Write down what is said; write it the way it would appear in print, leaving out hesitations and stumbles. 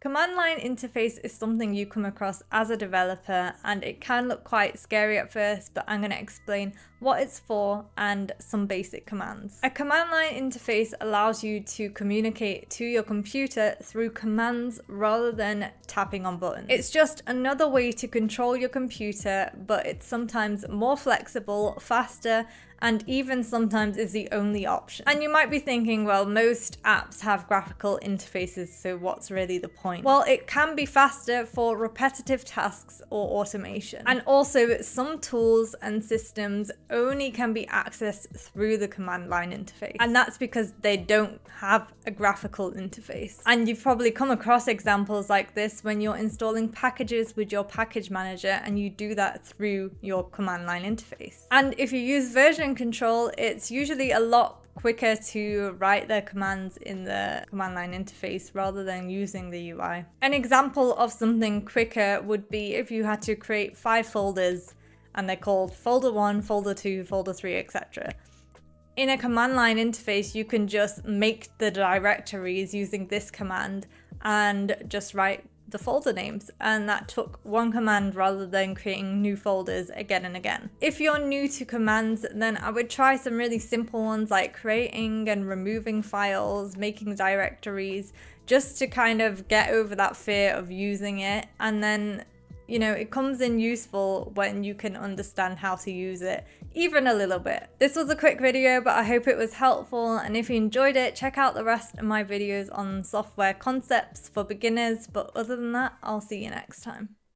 Command line interface is something you come across as a developer, and it can look quite scary at first, but I'm going to explain what it's for and some basic commands. A command line interface allows you to communicate to your computer through commands rather than tapping on buttons. It's just another way to control your computer, but it's sometimes more flexible, faster, and even sometimes is the only option. And you might be thinking, well, most apps have graphical interfaces, so what's really the point? Well, it can be faster for repetitive tasks or automation. And also, some tools and systems only can be accessed through the command line interface. And that's because they don't have a graphical interface. And you've probably come across examples like this when you're installing packages with your package manager, and you do that through your command line interface. And if you use version control, it's usually a lot quicker to write the commands in the command line interface rather than using the UI. An example of something quicker would be if you had to create 5 folders and they're called folder 1, folder 2, folder 3, etc. In a command line interface, you can just make the directories using this command and just write the folder names, and that took one command rather than creating new folders again and again. If you're new to commands, then I would try some really simple ones like creating and removing files, making directories, just to kind of get over that fear of using it. And then, you know, it comes in useful when you can understand how to use it, even a little bit. This was a quick video, but I hope it was helpful. And if you enjoyed it, check out the rest of my videos on software concepts for beginners. But other than that, I'll see you next time.